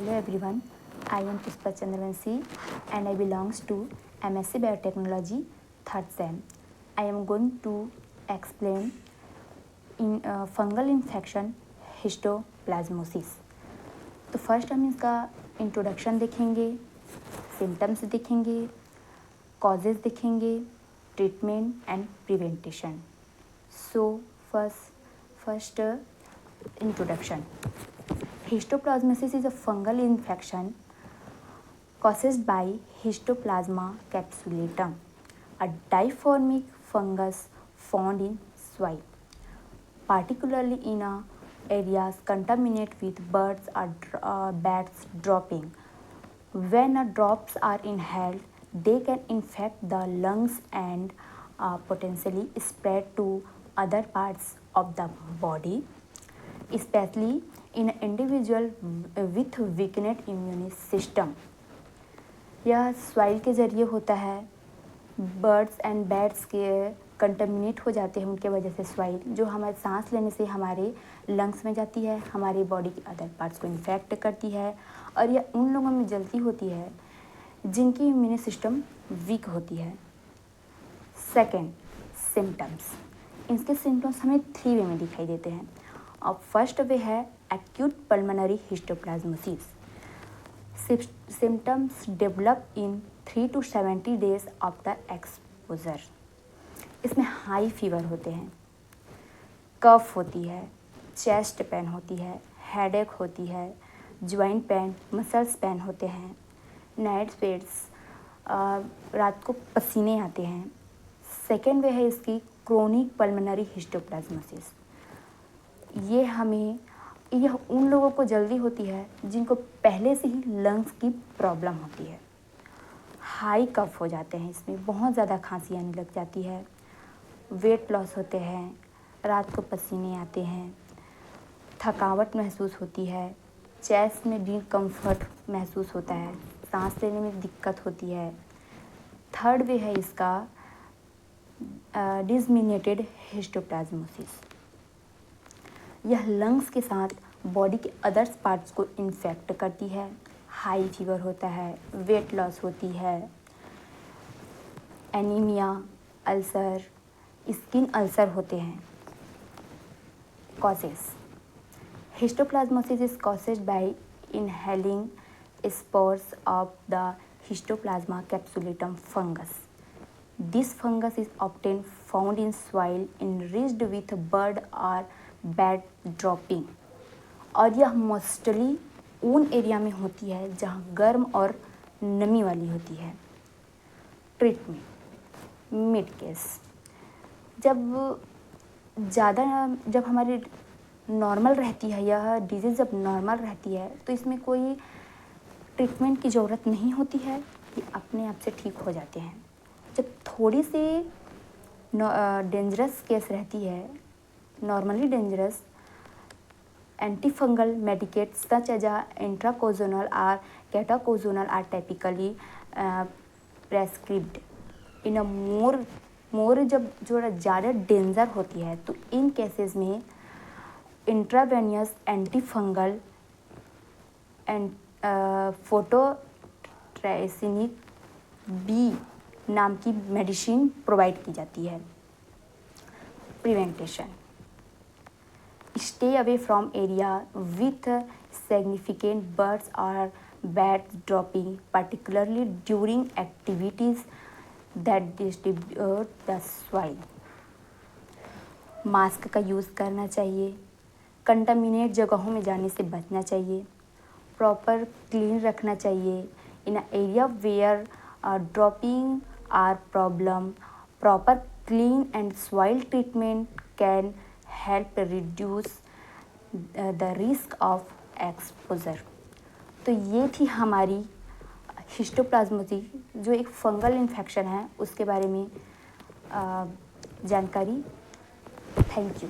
Hello everyone, I am Pushpa Chandravanshi and I belongs to MSc Biotechnology 3rd Sem. I am going to explain in fungal infection histoplasmosis. तो first हम इसका introduction देखेंगे, symptoms देखेंगे, causes देखेंगे, treatment and prevention. So first introduction. Histoplasmosis is a fungal infection caused by Histoplasma capsulatum, a diformic fungus found in soil, particularly in areas contaminated with birds or bats dropping. When drops are inhaled, they can infect the lungs and potentially spread to other parts of the body, especially in individual with weakened immune system. यह soil के ज़रिए होता है, birds and bats के contaminate हो जाते हैं उनके वजह से सॉइल, जो हमारे सांस लेने से हमारे लंग्स में जाती है, हमारी बॉडी के अदर पार्ट्स को इन्फेक्ट करती है, और यह उन लोगों में जल्दी होती है जिनकी इम्यून सिस्टम वीक होती है। Second, symptoms. इसके सिम्टम्स हमें 3 वे में दिखाई देते हैं। अब फर्स्ट वे है acute pulmonary histoplasmosis. Symptoms develop in 3 to 70 days of the exposure. इसमें हाई फीवर होते हैं, कफ होती है, चेस्ट पेन होती है, हेडेक होती है, ज्वाइंट पेन, मसल्स पेन होते हैं, नाइट स्वेट्स, रात को पसीने आते हैं। सेकेंड वे है इसकी क्रोनिक पल्मोनरी हिस्टोप्लाज्मोसिस। यह उन लोगों को जल्दी होती है जिनको पहले से ही लंग्स की प्रॉब्लम होती है। हाई कफ हो जाते हैं, इसमें बहुत ज़्यादा खांसी आने लग जाती है, वेट लॉस होते हैं, रात को पसीने आते हैं, थकावट महसूस होती है, चेस्ट में डिस्कम्फर्ट महसूस होता है, सांस लेने में दिक्कत होती है। थर्ड वे है इसका डिसमिनेटेड हिस्टोप्लाज्मोसिस। यह लंग्स के साथ बॉडी के अदर्स पार्ट्स को इन्फेक्ट करती है, हाई फीवर होता है, वेट लॉस होती है, एनीमिया, अल्सर, स्किन अल्सर होते हैं। Causes. Histoplasmosis is caused by inhaling spores of the histoplasma capsulatum fungus. This fungus is often found in soil enriched with bird or bat dropping, और यह mostly उन area में होती है जहाँ गर्म और नमी वाली होती है। ट्रीटमेंट, मिड केस, जब हमारी नॉर्मल रहती है, यह डिजीज़ जब नॉर्मल रहती है तो इसमें कोई ट्रीटमेंट की ज़रूरत नहीं होती है, ये अपने आप से ठीक हो जाते हैं। जब थोड़ी सी डेंजरस केस रहती है, normally dangerous, antifungal medicates such as itraconazole और कैटाकोजोनल आर टाइपिकली प्रेस्क्रिब्ड इन अ मोर जब जो ज़्यादा डेंजर होती है तो इन केसेस में intravenous antifungal and amphotericin B नाम की मेडिसिन प्रोवाइड की जाती है। Prevention, stay away from area with significant birds और bats dropping, particularly during activities that distribute the soil. Mask का यूज़ करना चाहिए, कंटामिनेट जगहों में जाने से बचना चाहिए, प्रॉपर क्लीन रखना चाहिए। In area where dropping are problem, proper clean and soil treatment can help reduce the risk of exposure. तो ये थी हमारी हिस्टोप्लाज्मोसिस जो एक फंगल इन्फेक्शन है उसके बारे में जानकारी। Thank you.